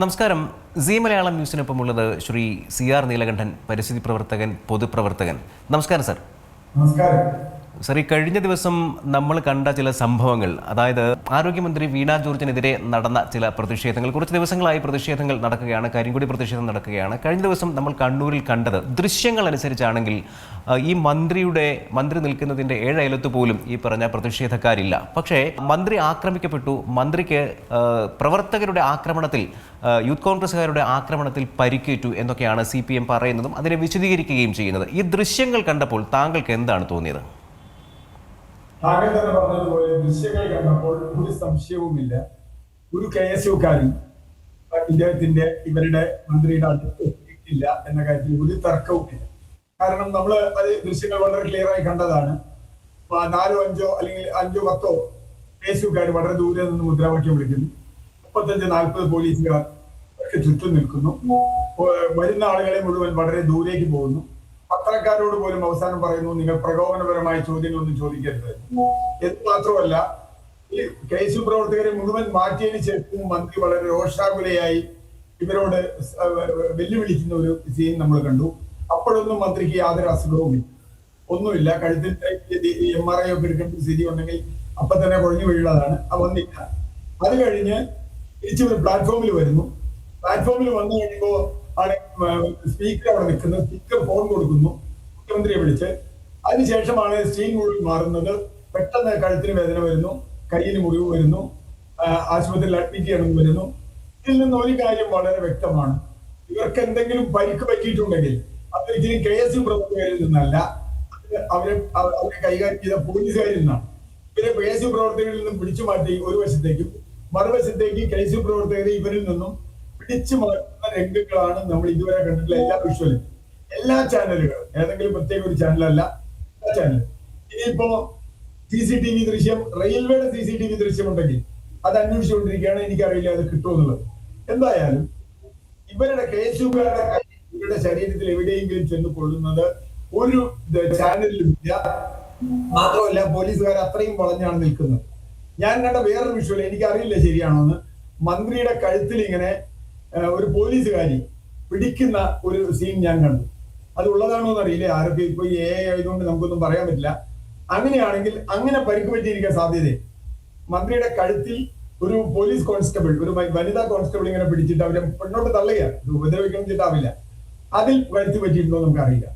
നമസ്കാരം. C Malayalam ന്യൂസിനൊപ്പമുള്ളത് Shri CR Neelakantan, പരിസ്ഥിതി പ്രവർത്തകൻ, പൊതുപ്രവർത്തകൻ. നമസ്കാരം സർ. നമസ്കാരം സർ, ഈ കഴിഞ്ഞ ദിവസം നമ്മൾ കണ്ട ചില സംഭവങ്ങൾ, അതായത് ആരോഗ്യമന്ത്രി വീണ ജോർജിനെതിരെ നടന്ന ചില പ്രതിഷേധങ്ങൾ, കുറച്ച് ദിവസങ്ങളായി പ്രതിഷേധങ്ങൾ നടക്കുകയാണ്, കരിങ്കൊടി പ്രതിഷേധം നടക്കുകയാണ്. കഴിഞ്ഞ ദിവസം നമ്മൾ കണ്ണൂരിൽ കണ്ടത് ദൃശ്യങ്ങൾ അനുസരിച്ചാണെങ്കിൽ ഈ മന്ത്രി നിൽക്കുന്നതിൻ്റെ 7 അയലത്ത് പോലും ഈ പറഞ്ഞ പ്രതിഷേധക്കാരില്ല. പക്ഷേ മന്ത്രി ആക്രമിക്കപ്പെട്ടു. മന്ത്രിക്ക് പ്രവർത്തകരുടെ ആക്രമണത്തിൽ, യൂത്ത് കോൺഗ്രസ്സുകാരുടെ ആക്രമണത്തിൽ പരിക്കേറ്റു എന്നൊക്കെയാണ് CPM പറയുന്നതും അതിനെ വിശദീകരിക്കുകയും ചെയ്യുന്നത്. ഈ ദൃശ്യങ്ങൾ കണ്ടപ്പോൾ താങ്കൾക്ക് എന്താണ് തോന്നിയത്? താങ്കൾ തന്നെ പറഞ്ഞതുപോലെ ദൃശ്യങ്ങൾ കണ്ടപ്പോൾ ഒരു സംശയവുമില്ല, ഒരു KSUക്കാരും ഇവരുടെ മന്ത്രിയുടെ അടുത്ത് എത്തിയിട്ടില്ല എന്ന കാര്യത്തിൽ ഒരു തർക്കവുമില്ല. കാരണം നമ്മൾ അത് ദൃശ്യങ്ങൾ വളരെ ക്ലിയർ ആയി കണ്ടതാണ്. 4, 5 അല്ലെങ്കിൽ 5, 10 KSUക്കാർ വളരെ ദൂരെ നിന്ന് മുദ്രാവാക്യം വിളിക്കുന്നു. 35-40 പോലീസുകാർ ചുറ്റും നിൽക്കുന്നു. വരുന്ന ആളുകളെ മുഴുവൻ വളരെ ദൂരേക്ക് പോകുന്നു. പത്രക്കാരോട് പോലും അവസാനം പറയുന്നു, നിങ്ങൾ പ്രകോപനപരമായ ചോദ്യങ്ങളൊന്നും ചോദിക്കരുത് എന്ന് മാത്രമല്ല, ഈ KSU പ്രവർത്തകരെ മുഴുവൻ മാറ്റിയതിനു ശേഷം മന്ത്രി വളരെ രോഷാകുലയായി ഇവരോട് വെല്ലുവിളിക്കുന്ന ഒരു സീൻ നമ്മൾ കണ്ടു. അപ്പോഴൊന്നും മന്ത്രിക്ക് യാതൊരു അസുഖവുമില്ല, ഒന്നുമില്ല. കഴുത്തിൽ MRI ഒക്കെ എടുക്കേണ്ട സ്ഥിതി ഉണ്ടെങ്കിൽ അപ്പൊ തന്നെ കുഴഞ്ഞു വീഴുന്നതാണ്. വന്നില്ല. അത് കഴിഞ്ഞ് തിരിച്ചു പ്ലാറ്റ്ഫോമിൽ വരുന്നു. പ്ലാറ്റ്ഫോമിൽ വന്നു കഴിയുമ്പോ സ്പീക്കർ അവിടെ നിൽക്കുന്നത്. സ്പീക്കർ ഫോൺ കൊടുക്കുന്നു മുഖ്യമന്ത്രിയെ വിളിച്ച്. അതിനുശേഷമാണ് സീൻ മുഴുവൻ മാറുന്നത്. പെട്ടെന്ന് കഴുത്തിന് വേദന വരുന്നു, കയ്യിന് മുറിവ് വരുന്നു, ആശുപത്രിയിൽ അഡ്മിറ്റ് ചെയ്യണമെന്ന് വരുന്നു. ഇതിൽ നിന്ന് ഒരു കാര്യം വളരെ വ്യക്തമാണ്, ഇവർക്ക് എന്തെങ്കിലും പരിക്ക് പറ്റിയിട്ടുണ്ടെങ്കിൽ അതൊരിക്കലും KSU പ്രവർത്തകരിൽ നിന്നല്ല, അവരെ കൈകാര്യം ചെയ്ത പോലീസുകാരിൽ നിന്നാണ്. ഇവരെ KSU പ്രവർത്തകരിൽ നിന്നും പിടിച്ചു മാറ്റി ഒരു വശത്തേക്കും, മറുവശത്തേക്ക് KSU പ്രവർത്തകരെ ഇവരിൽ നിന്നും പിടിച്ചു മാറ്റുന്ന രംഗങ്ങളാണ് നമ്മൾ ഇതുവരെ കണ്ടിട്ടുള്ള എല്ലാ വിഷ്വലും, എല്ലാ ചാനലുകളും. ഏതെങ്കിലും പ്രത്യേക ഒരു ചാനലല്ല, എല്ലാ ചാനലും. ഇനിയിപ്പോ CCTV ദൃശ്യം, റെയിൽവേയുടെ CCTV ദൃശ്യം ഉണ്ടെങ്കിൽ അത് അന്വേഷിച്ചുകൊണ്ടിരിക്കുകയാണ്. എനിക്കറിയില്ല അത് കിട്ടുമെന്നുള്ളത്. എന്തായാലും ഇവരുടെ KSUക്കാരുടെ ഇവരുടെ ശരീരത്തിൽ എവിടെയെങ്കിലും ചെന്ന് കൊള്ളുന്നത് ഒരു ചാനലിലും ഇല്ല. മാത്രമല്ല, പോലീസുകാർ അത്രയും വളഞ്ഞാണ് നിൽക്കുന്നത്. ഞാൻ കണ്ട വേറൊരു വിഷ്വൽ, എനിക്കറിയില്ല ശരിയാണോ എന്ന്, മന്ത്രിയുടെ കഴുത്തിൽ ഇങ്ങനെ ഒരു പോലീസുകാരി പിടിക്കുന്ന ഒരു സീൻ ഞാൻ കണ്ടു. അത് ഉള്ളതാണോ എന്ന് അറിയില്ല. ആരൊക്കെ ഇപ്പൊ AI ആയതുകൊണ്ട് നമുക്കൊന്നും പറയാൻ പറ്റില്ല. അങ്ങനെയാണെങ്കിൽ അങ്ങനെ പരിക്ക് പറ്റിയിരിക്കാൻ സാധ്യതയുണ്ട്. മന്ത്രിയുടെ കഴുത്തിൽ ഒരു പോലീസ് കോൺസ്റ്റബിൾ, ഒരു വനിതാ കോൺസ്റ്റബിൾ ഇങ്ങനെ പിടിച്ചിട്ട് അവരെ പെണ്ണോട്ട് തള്ളുകയാണ്. ഉപദ്രവിക്കണം വെച്ചിട്ടാവില്ല. അതിൽ പരിക്ക് പറ്റിയിട്ടുണ്ടോ നമുക്കറിയില്ല.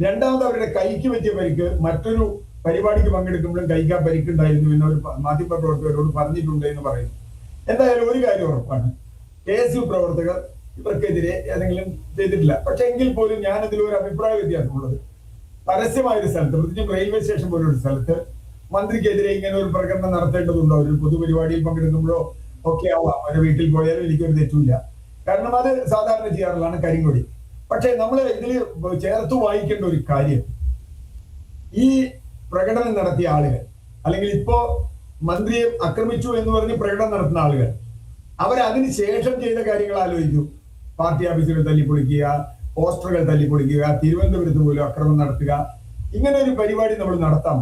രണ്ടാമത് അവരുടെ കൈക്ക് പറ്റിയ പരിക്ക് മറ്റൊരു പരിപാടിക്ക് പങ്കെടുക്കുമ്പോഴും കൈക്ക് പരിക്കുണ്ടായിരുന്നു എന്ന് അവർ മാധ്യമപ്രവർത്തകരോട് പറഞ്ഞിട്ടുണ്ട് എന്ന് പറയുന്നു. എന്തായാലും ഒരു കാര്യം ഉറപ്പാണ്, KSU പ്രവർത്തകർ ഇവർക്കെതിരെ ഏതെങ്കിലും ചെയ്തിട്ടില്ല. പക്ഷെ എങ്കിൽ പോലും ഞാൻ അതിലൊരു അഭിപ്രായ വ്യത്യാസമുള്ളത്, പരസ്യമായൊരു സ്ഥലത്ത്, പ്രത്യേകിച്ചും റെയിൽവേ സ്റ്റേഷൻ പോലൊരു സ്ഥലത്ത് മന്ത്രിക്കെതിരെ ഇങ്ങനെ ഒരു പ്രകടനം നടത്തേണ്ടതുണ്ടോ? ഒരു പൊതുപരിപാടിയിൽ പങ്കെടുക്കുമ്പോഴോ ഒക്കെ ആവാം. അവരുടെ വീട്ടിൽ പോയാലും എനിക്കൊരു തെറ്റില്ല. കാരണം അത് സാധാരണ ചെയ്യാറുള്ളതാണ് കരിങ്കൊടി. പക്ഷെ നമ്മൾ ഇതിൽ ചേർത്ത് വായിക്കേണ്ട ഒരു കാര്യം, ഈ പ്രകടനം നടത്തിയ ആളുകൾ, അല്ലെങ്കിൽ ഇപ്പോ മന്ത്രിയെ ആക്രമിച്ചു എന്ന് പറഞ്ഞ് പ്രകടനം നടത്തുന്ന ആളുകൾ, അവരതിന് ശേഷം ചെയ്ത കാര്യങ്ങൾ ആലോചിച്ചു. പാർട്ടി ഓഫീസുകൾ തല്ലിപ്പൊളിക്കുക, പോസ്റ്ററുകൾ തല്ലിപ്പൊളിക്കുക, തിരുവനന്തപുരത്ത് പോലും അക്രമം നടത്തുക. ഇങ്ങനെ ഒരു പരിപാടി നമ്മൾ നടത്താം.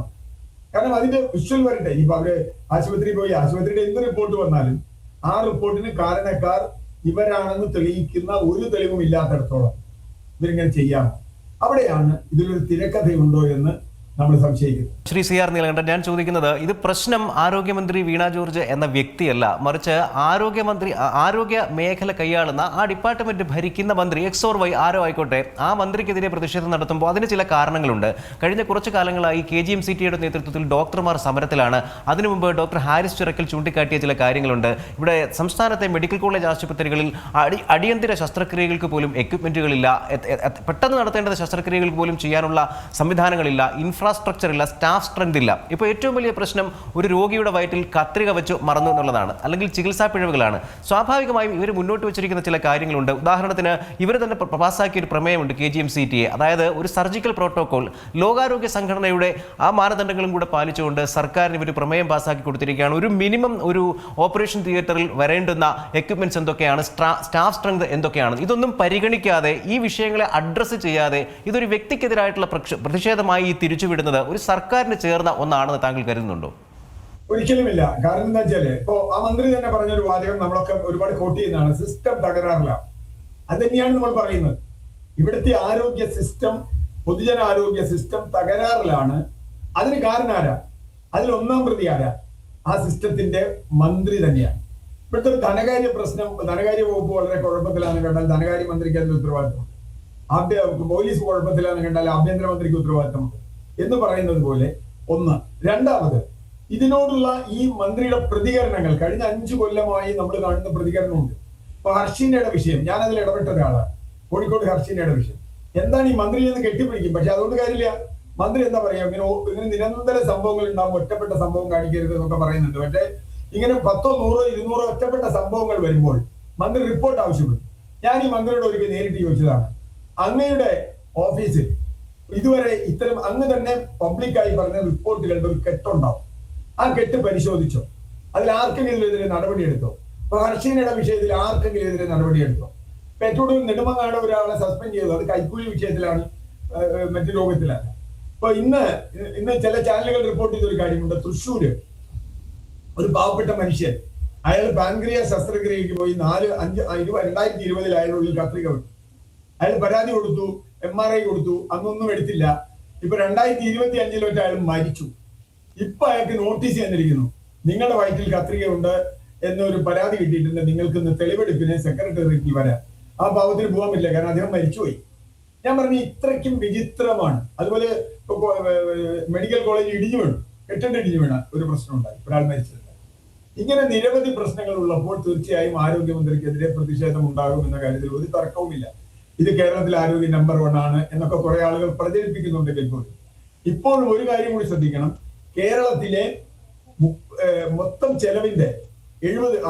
കാരണം അതിന്റെ വിഷ്വൽ വരട്ടെ. ഇപ്പൊ അവര് ആശുപത്രിയിൽ പോയി, ആശുപത്രിയുടെ എന്ത് റിപ്പോർട്ട് വന്നാലും ആ റിപ്പോർട്ടിന് കാരണക്കാർ ഇവരാണെന്ന് തെളിയിക്കുന്ന ഒരു തെളിവും ഇല്ലാത്തടത്തോളം ഇവരിങ്ങനെ ചെയ്യാം. അവിടെയാണ് ഇതിലൊരു തിരക്കഥയുണ്ടോ എന്ന് നമ്മൾ സംശയിക്കുന്നു. ശ്രീ CR നീലകണ്ഠൻ, ഞാൻ ചോദിക്കുന്നത്, ഇത് പ്രശ്നം ആരോഗ്യമന്ത്രി വീണ ജോർജ് എന്ന വ്യക്തിയല്ല, മറിച്ച് ആരോഗ്യ മേഖല കൈയാളുന്ന ആ ഡിപ്പാർട്ട്മെന്റ് ഭരിക്കുന്ന മന്ത്രി XOR ആരോ ആയിക്കോട്ടെ, ആ മന്ത്രിക്കെതിരെ പ്രതിഷേധം നടത്തുമ്പോൾ അതിന് ചില കാരണങ്ങളുണ്ട്. കഴിഞ്ഞ കുറച്ചു കാലങ്ങളായി KGMCTയുടെ നേതൃത്വത്തിൽ ഡോക്ടർമാർ സമരത്തിലാണ്. അതിനു മുമ്പ് ഡോക്ടർ ഹാരിസ് ചിറക്കൽ ചൂണ്ടിക്കാട്ടിയ ചില കാര്യങ്ങളുണ്ട്. ഇവിടെ സംസ്ഥാനത്തെ മെഡിക്കൽ കോളേജ് ആശുപത്രികളിൽ അടിയന്തര ശസ്ത്രക്രിയകൾക്ക് പോലും എക്യുപ്മെന്റുകളില്ല, പെട്ടെന്ന് നടത്തേണ്ട ശസ്ത്രക്രിയകൾക്ക് പോലും ചെയ്യാനുള്ള സംവിധാനങ്ങളില്ല, ഇൻഫ്രാസ്ട്രക്ചർ ഇല്ല, സ്റ്റാഫ് സ്ട്രെങ്ത് ഇല്ല. ഇപ്പോൾ ഏറ്റവും വലിയ പ്രശ്നം ഒരു രോഗിയുടെ വയറ്റിൽ കത്രിക വെച്ച് മറന്നു എന്നുള്ളതാണ്, അല്ലെങ്കിൽ ചികിത്സാ പിഴവുകളാണ്. സ്വാഭാവികമായും ഇവർ മുന്നോട്ട് വെച്ചിരിക്കുന്ന ചില കാര്യങ്ങളുണ്ട്. ഉദാഹരണത്തിന്, ഇവർ തന്നെ പാസ്സാക്കിയ ഒരു പ്രമേയമുണ്ട് KGMCTA, അതായത് ഒരു സർജിക്കൽ പ്രോട്ടോകോൾ. ലോകാരോഗ്യ സംഘടനയുടെ ആ മാനദണ്ഡങ്ങളും കൂടെ പാലിച്ചുകൊണ്ട് സർക്കാരിന് ഇവർ പ്രമേയം പാസ്സാക്കി കൊടുത്തിരിക്കുകയാണ്. ഒരു മിനിമം ഒരു ഓപ്പറേഷൻ തിയേറ്ററിൽ വരേണ്ടുന്ന എക്യുപ്മെന്റ്സ് എന്തൊക്കെയാണ്, സ്റ്റാഫ് സ്ട്രെങ്ത് എന്തൊക്കെയാണ്, ഇതൊന്നും പരിഗണിക്കാതെ, ഈ വിഷയങ്ങളെ അഡ്രസ്സ് ചെയ്യാതെ ഇതൊരു വ്യക്തിക്കെതിരായിട്ടുള്ള പ്രതിഷേധമായി തിരിച്ചുവിടുന്നത് ഒരു സർക്കാരിന് ചേർന്ന ഒന്നാണെന്ന് താങ്കൾ കരുതുന്നുണ്ടോ? ഒരിക്കലുമില്ല. കാരണം എന്താ വെച്ചാല് ഇപ്പൊ ആ മന്ത്രി തന്നെ പറഞ്ഞൊരു വാചകം നമ്മളൊക്കെ ഒരുപാട് കോട്ട് ചെയ്യുന്നതാണ്, സിസ്റ്റം തകരാറില്ല. അത് തന്നെയാണ് നമ്മൾ പറയുന്നത്. ഇവിടുത്തെ ആരോഗ്യ സിസ്റ്റം, പൊതുജനാരോഗ്യ സിസ്റ്റം തകരാറിലാണ്. അതിന് കാരണം ആരാ? അതിൽ ഒന്നാം പ്രതി ആരാ? ആ സിസ്റ്റത്തിന്റെ മന്ത്രി തന്നെയാണ്. ഇവിടുത്തെ ഒരു ധനകാര്യ പ്രശ്നം, ധനകാര്യ വകുപ്പ് വളരെ കുഴപ്പത്തിലാണെന്ന് കണ്ടാൽ ധനകാര്യ മന്ത്രിക്ക് അതിന്റെ ഉത്തരവാദിത്തമുണ്ട്. പോലീസ് കുഴപ്പത്തിലാണെന്ന് കണ്ടാൽ ആഭ്യന്തരമന്ത്രിക്ക് ഉത്തരവാദിത്തമുണ്ട് എന്ന് പറയുന്നത് പോലെ ഒന്ന്. രണ്ടാമത്, ഇതിനോടുള്ള ഈ മന്ത്രിയുടെ പ്രതികരണങ്ങൾ കഴിഞ്ഞ 5 കൊല്ലമായി നമ്മൾ കാണുന്ന പ്രതികരണമുണ്ട്. ഇപ്പൊ ഹർഷീനയുടെ വിഷയം, ഞാൻ അതിൽ ഇടപെട്ട ഒരാളാണ്. കോഴിക്കോട് ഹർഷീനയുടെ വിഷയം എന്താണ്? ഈ മന്ത്രി എന്ന് കെട്ടിപ്പിടിക്കും, പക്ഷെ അതുകൊണ്ട് കാര്യമില്ല. മന്ത്രി എന്താ പറയാ, ഇങ്ങനെ നിരന്തര സംഭവങ്ങൾ ഉണ്ടാകും, ഒറ്റപ്പെട്ട സംഭവം കാണിക്കരുത് എന്നൊക്കെ പറയുന്നുണ്ട്. പക്ഷേ ഇങ്ങനെ 10, 100, 200 ഒറ്റപ്പെട്ട സംഭവങ്ങൾ വരുമ്പോൾ മന്ത്രി റിപ്പോർട്ട് ആവശ്യപ്പെടും. ഞാൻ ഈ മന്ത്രിയോട് ഒരിക്കൽ നേരിട്ട് ചോദിച്ചതാണ്, അങ്ങയുടെ ഓഫീസിൽ ഇതുവരെ ഇത്തരം അങ്ങ് തന്നെ പബ്ലിക്കായി പറഞ്ഞ റിപ്പോർട്ടുകളുടെ ഒരു കെട്ടുണ്ടാവും. ആ കെട്ട് പരിശോധിച്ചോ? അതിൽ ആർക്കെങ്കിലും എതിരെ നടപടിയെടുത്തോ? ഇപ്പൊ ഹർഷീനയുടെ വിഷയത്തിൽ ആർക്കെങ്കിലും എതിരെ നടപടിയെടുത്തോ? ഇപ്പൊ ഏറ്റവും കൂടുതൽ നെടുമങ്ങാട് ഒരാളെ സസ്പെൻഡ് ചെയ്തത് അത് കൈക്കൂലി വിഷയത്തിലാണ്, മറ്റു രോഗത്തിലാണ്. ഇപ്പൊ ഇന്ന് ചില ചാനലുകൾ റിപ്പോർട്ട് ചെയ്തൊരു കാര്യമുണ്ട്. തൃശ്ശൂര് ഒരു പാവപ്പെട്ട മനുഷ്യൻ, അയാൾ പാൻക്രിയാസ് ശസ്ത്രക്രിയക്ക് പോയി 2020 അയാളുടെ ഉള്ളിൽ കത്രിക വിട്ടു. അയാൾ പരാതി കൊടുത്തു, MRI കൊടുത്തു, അന്നൊന്നും എടുത്തില്ല. ഇപ്പൊ 2025 അയാൾ മരിച്ചു. ഇപ്പൊ അയാൾക്ക് നോട്ടീസ് തന്നിരിക്കുന്നു, നിങ്ങളുടെ വയറ്റിൽ കത്രികയുണ്ട് എന്നൊരു പരാതി കിട്ടിയിട്ടുണ്ട്, നിങ്ങൾക്ക് ഇന്ന് തെളിവെടുപ്പിന് സെക്രട്ടേറിയറ്റിൽ വരാൻ. ആ പാവത്തിന് പോകാൻ പറ്റില്ല, കാരണം അദ്ദേഹം മരിച്ചുപോയി. ഞാൻ പറഞ്ഞു ഇത്രയ്ക്കും വിചിത്രമാണ്. അതുപോലെ മെഡിക്കൽ കോളേജ് ഇടിഞ്ഞു വീണു, കെട്ടിടം ഇടിഞ്ഞു വീണ ഒരു പ്രശ്നം ഉണ്ടായി, ഒരാൾ മരിച്ചിട്ടുണ്ട്. ഇങ്ങനെ നിരവധി പ്രശ്നങ്ങൾ ഉള്ളപ്പോൾ തീർച്ചയായും ആരോഗ്യമന്ത്രിക്കെതിരെ പ്രതിഷേധം ഉണ്ടാകും എന്ന കാര്യത്തിൽ ഒരു തർക്കവുമില്ല. ഇത് കേരളത്തിലെ ആരോഗ്യ നമ്പർ 1 ആണ് എന്നൊക്കെ കുറെ ആളുകൾ പ്രചരിപ്പിക്കുന്നുണ്ടെങ്കിൽ പോലും ഇപ്പോഴും ഒരു കാര്യം കൂടി ശ്രദ്ധിക്കണം. കേരളത്തിലെ മൊത്തം ചെലവിന്റെ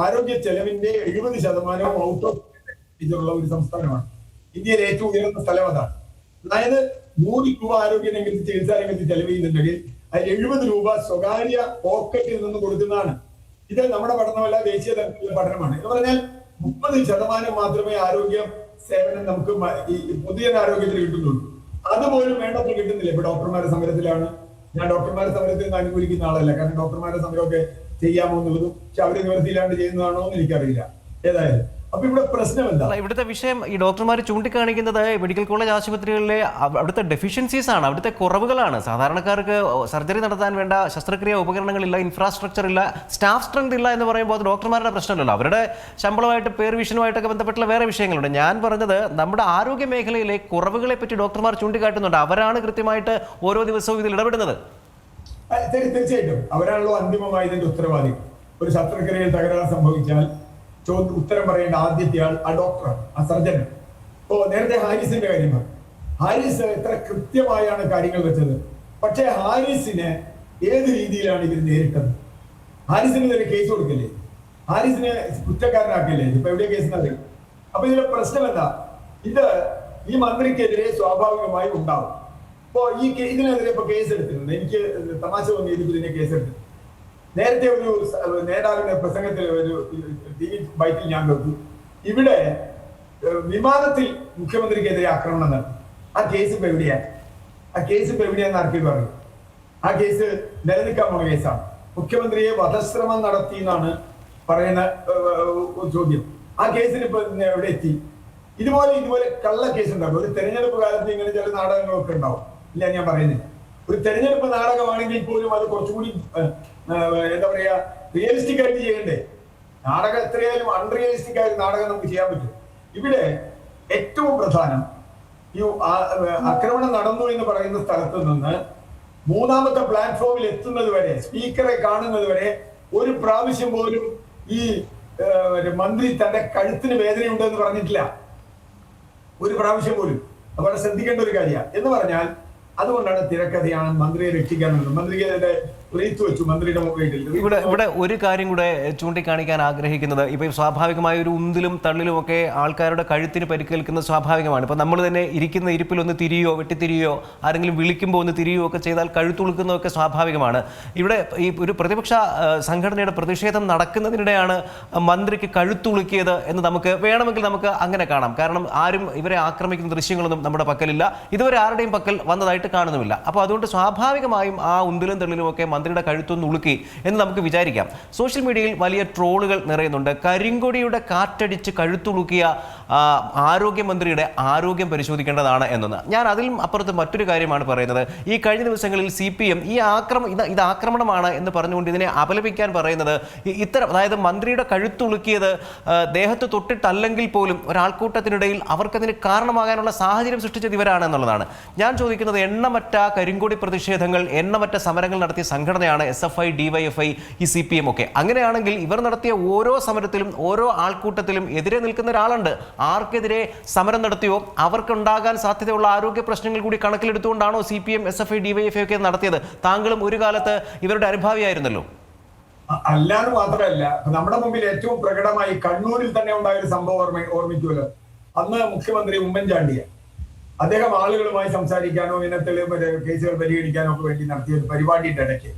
ആരോഗ്യ ചെലവിന്റെ 70% ഔട്ട് ഓഫ് ഉള്ള ഒരു സംസ്ഥാനമാണ്. ഇന്ത്യയിലെ ഏറ്റവും ഉയർന്ന സ്ഥലം അതാണ്. അതായത് 100 രൂപ ആരോഗ്യ രംഗത്ത്, ചികിത്സാ രംഗത്ത് ചെലവ് ചെയ്യുന്നുണ്ടെങ്കിൽ അതിൽ 70 രൂപ സ്വകാര്യ പോക്കറ്റിൽ നിന്ന് കൊടുക്കുന്നതാണ്. ഇത് നമ്മുടെ പഠനമല്ല, ദേശീയ തലത്തിലുള്ള പഠനമാണ്. എന്ന് പറഞ്ഞാൽ 30% മാത്രമേ ആരോഗ്യ സേവനം നമുക്ക് ഈ പൊതുജനാരോഗ്യത്തിൽ കിട്ടുന്നുള്ളൂ. അതുപോലും വേണ്ടപ്പോൾ കിട്ടുന്നില്ല. ഇപ്പൊ ഡോക്ടർമാരുടെ സമരത്തിലാണ്. ഞാൻ ഡോക്ടർമാരുടെ സമരത്തിൽ നിന്ന് അനുകൂലിക്കുന്ന ആളല്ല, കാരണം ഡോക്ടർമാരുടെ സമരമൊക്കെ ചെയ്യാമോ എന്നുള്ളതും, പക്ഷെ അവര് നിവൃത്തിയില്ലാണ്ട് ചെയ്യുന്നതാണോ എന്ന് എനിക്കറിയില്ല. ഏതായാലും അപ്പൊ ഇവിടെ പ്രശ്നം എന്താ? ഇവിടുത്തെ വിഷയം ഈ ഡോക്ടർമാർ ചൂണ്ടിക്കാണിക്കുന്നത് മെഡിക്കൽ കോളേജ് ആശുപത്രികളിലെ അവിടുത്തെ ഡെഫിഷ്യൻസീസ് ആണ്, അവിടുത്തെ കുറവുകളാണ്. സാധാരണക്കാർക്ക് സർജറി നടത്താൻ വേണ്ട ശസ്ത്രക്രിയ ഉപകരണങ്ങളില്ല, ഇൻഫ്രാസ്ട്രക്ചർ ഇല്ല, സ്റ്റാഫ് സ്ട്രെങ്ത് ഇല്ല എന്ന് പറയുമ്പോൾ അത് ഡോക്ടർമാരുടെ പ്രശ്നമല്ലല്ലോ. അവരുടെ ശമ്പളമായിട്ട് പേർവിഷനുമായിട്ടൊക്കെ ബന്ധപ്പെട്ടുള്ള വേറെ വിഷയങ്ങളുണ്ട്. ഞാൻ പറഞ്ഞത് നമ്മുടെ ആരോഗ്യ മേഖലയിലെ കുറവുകളെ പറ്റി ഡോക്ടർമാർ ചൂണ്ടിക്കാട്ടുന്നുണ്ട്. അവരാണ് കൃത്യമായിട്ട് ഓരോ ദിവസവും ഇതിൽ ഇടപെടുന്നത്. തീർച്ചയായിട്ടും അവരാണല്ലോ അന്തിമമായി ഇതിന്റെ ഉത്തരവാദി. ഒരു ശസ്ത്രക്രിയയിൽ തകരാറ് സംഭവിച്ചാൽ ഉത്തരം പറയേണ്ട ആദ്യത്തെ ആൾ ആ ഡോക്ടറാണ്, ആ സർജൻ. ഇപ്പോ നേരത്തെ ഹാരിസിന്റെ കാര്യം പറഞ്ഞു. ഹാരിസ് എത്ര കൃത്യമായാണ് കാര്യങ്ങൾ വെച്ചത്. പക്ഷേ ഹാരിസിനെ ഏത് രീതിയിലാണ് ഇവർ നേരിട്ടത്? ഹാരിസിന് ഇതൊരു കേസ് കൊടുക്കില്ലേ? ഹാരിസിനെ കുറ്റക്കാരനാക്കില്ലേ? ഇപ്പൊ എവിടെ കേസ് നടക്കും? അപ്പൊ ഇതിലെ പ്രശ്നം എന്താ? ഇത് ഈ മന്ത്രിക്കെതിരെ സ്വാഭാവികമായി ഉണ്ടാവും. ഇപ്പോ ഇതിനെതിരെ ഇപ്പൊ കേസ് എടുത്തിട്ടുണ്ട്. എനിക്ക് തമാശ തോന്നിയത് ഇതിനെ കേസ് എടുത്തിട്ടുണ്ട്. നേരത്തെ ഒരു നേതാവിന്റെ പ്രസംഗത്തിൽ ഒരു TV ബൈറ്റിൽ ഞാൻ കേട്ടു, ഇവിടെ വിമാനത്തിൽ മുഖ്യമന്ത്രിക്കെതിരെ ആക്രമണം നടത്തി. ആ കേസ് ഇപ്പൊ എവിടെയാണ്? ആ കേസ് ഇപ്പൊ എവിടെയാന്ന് ആർക്കും പറയും? ആ കേസ് നിലനിൽക്കാൻ പോണ കേസാണ്. മുഖ്യമന്ത്രിയെ വധശ്രമം നടത്തി എന്നാണ് പറയുന്ന ചോദ്യം. ആ കേസിന് ഇപ്പൊ എവിടെ എത്തി? ഇതുപോലെ കള്ള കേസ് ഉണ്ടാകും. ഒരു തെരഞ്ഞെടുപ്പ് കാലത്ത് ഇങ്ങനെ ചില നാടകങ്ങളൊക്കെ ഉണ്ടാവും. ഇല്ല, ഞാൻ പറയുന്നില്ല. ഒരു തെരഞ്ഞെടുപ്പ് നാടകമാണെങ്കിൽ പോലും അത് കുറച്ചുകൂടി എന്താ പറയാ, റിയലിസ്റ്റിക് ആയിട്ട് ചെയ്യണ്ടേ? നാടകം എത്രയായാലും അൺറിയലിസ്റ്റിക് ആയ നാടകം നമുക്ക് ചെയ്യാൻ പറ്റും. ഇവിടെ ഏറ്റവും പ്രധാനം, ഈ ആക്രമണം നടന്നു എന്ന് പറയുന്ന സ്ഥലത്ത് നിന്ന് 3ാമത്തെ പ്ലാറ്റ്ഫോമിൽ എത്തുന്നത് വരെ, സ്പീക്കറെ കാണുന്നത് വരെ ഒരു പ്രാവശ്യം പോലും ഈ മന്ത്രി തന്റെ കഴുത്തിന് വേദനയുണ്ടെന്ന് പറഞ്ഞിട്ടില്ല. ഒരു പ്രാവശ്യം പോലും. വളരെ ശ്രദ്ധിക്കേണ്ട ഒരു കാര്യമാണ്. എന്ന് പറഞ്ഞാൽ അതുകൊണ്ടാണ് തിരക്കഥയാണ് മന്ത്രിയെ രക്ഷിക്കാനുള്ളത്. മന്ത്രിയുടെ ഇവിടെ ഒരു കാര്യം കൂടെ ചൂണ്ടിക്കാണിക്കാൻ ആഗ്രഹിക്കുന്നത്, ഇപ്പൊ സ്വാഭാവികമായ ഒരു ഉന്തിലും തള്ളിലും ഒക്കെ ആൾക്കാരുടെ കഴുത്തിന് പരിക്കേൽക്കുന്നത് സ്വാഭാവികമാണ്. ഇപ്പൊ നമ്മൾ തന്നെ ഇരിക്കുന്ന ഇരിപ്പിൽ ഒന്ന് തിരിയോ വെട്ടിത്തിരിയോ ആരെങ്കിലും വിളിക്കുമ്പോൾ ഒന്ന് തിരിയോ ഒക്കെ ചെയ്താൽ കഴുത്തുളുക്കുന്നതൊക്കെ സ്വാഭാവികമാണ്. ഇവിടെ ഈ ഒരു പ്രതിപക്ഷ സംഘടനയുടെ പ്രതിഷേധം നടക്കുന്നതിനിടെയാണ് മന്ത്രിക്ക് കഴുത്തുളുക്കിയത് എന്ന് വേണമെങ്കിൽ നമുക്ക് അങ്ങനെ കാണാം. കാരണം ആരും ഇവരെ ആക്രമിക്കുന്ന ദൃശ്യങ്ങളൊന്നും നമ്മുടെ പക്കലില്ല, ഇതുവരെ ആരുടെയും പക്കൽ വന്നതായിട്ട് കാണുന്നുമില്ല. അപ്പോൾ അതുകൊണ്ട് സ്വാഭാവികമായും ആ ഉന്തിലും തള്ളിലും ഒക്കെ മന്ത്രിയുടെ കഴുത്തൊന്ന് ഉളുക്കി എന്ന് നമുക്ക് വിചാരിക്കാം. സോഷ്യൽ മീഡിയയിൽ വലിയ ട്രോളുകൾ നിറയുന്നുണ്ട്. കരിങ്കൊടിയുടെ കാറ്റടിച്ച് കഴുത്തുളുക്കിയ ആരോഗ്യമന്ത്രിയുടെ ആരോഗ്യം പരിശോധിക്കേണ്ടതാണ് എന്നൊന്ന്. ഞാൻ അതിലും അപ്പുറത്ത് മറ്റൊരു കാര്യമാണ് പറയുന്നത്. ഈ കഴിഞ്ഞ ദിവസങ്ങളിൽ CPM ഇത് ആക്രമണമാണ് എന്ന് പറഞ്ഞുകൊണ്ട് ഇതിനെ അപലപിക്കാൻ പറയുന്നത് ഇത്തരം, അതായത് മന്ത്രിയുടെ കഴുത്തുളുക്കിയത് ദേഹത്ത് തൊട്ടിട്ടല്ലെങ്കിൽ പോലും ഒരാൾക്കൂട്ടത്തിനിടയിൽ അവർക്കതിന് കാരണമാകാനുള്ള സാഹചര്യം സൃഷ്ടിച്ചത് ഇവരാണ് എന്നുള്ളതാണ്. ഞാൻ ചോദിക്കുന്നത്, എണ്ണമറ്റ കരിങ്കൊടി പ്രതിഷേധങ്ങൾ, എണ്ണമറ്റ സമരങ്ങൾ നടത്തിയ സംഘടനയാണ് SFI, DYFI, ഈ CPM ഒക്കെ. അങ്ങനെയാണെങ്കിൽ ഇവർ നടത്തിയ ഓരോ സമരത്തിലും ഓരോ ആൾക്കൂട്ടത്തിലും എതിരെ നിൽക്കുന്ന ഒരാളുണ്ട്. ആർക്കെതിരെ സമരം നടത്തിയോ അവർക്കുണ്ടാകാൻ സാധ്യതയുള്ള ആരോഗ്യ പ്രശ്നങ്ങൾ കൂടി കണക്കിലെടുത്തുകൊണ്ടാണോ CPM, SFI, DYFI ഒക്കെ നടത്തിയത്? താങ്കളും ഒരു കാലത്ത് ഇവരുടെ അനുഭാവിയായിരുന്നല്ലോ. അല്ലാതെ മാത്രമല്ല, നമ്മുടെ മുമ്പിൽ ഏറ്റവും പ്രകടമായി കണ്ണൂരിൽ തന്നെ ഉണ്ടായ ഒരു സംഭവം ഓർമ്മിക്കുമല്ലോ. അന്ന് മുഖ്യമന്ത്രി ഉമ്മൻചാണ്ടിയാണ്. അദ്ദേഹം ആളുകളുമായി സംസാരിക്കാനോ ഇനത്തെ കേസുകൾ പരിഗണിക്കാനോ ഒക്കെ വേണ്ടി നടത്തിയ ഒരു പരിപാടിയുടെ ഇടയ്ക്ക്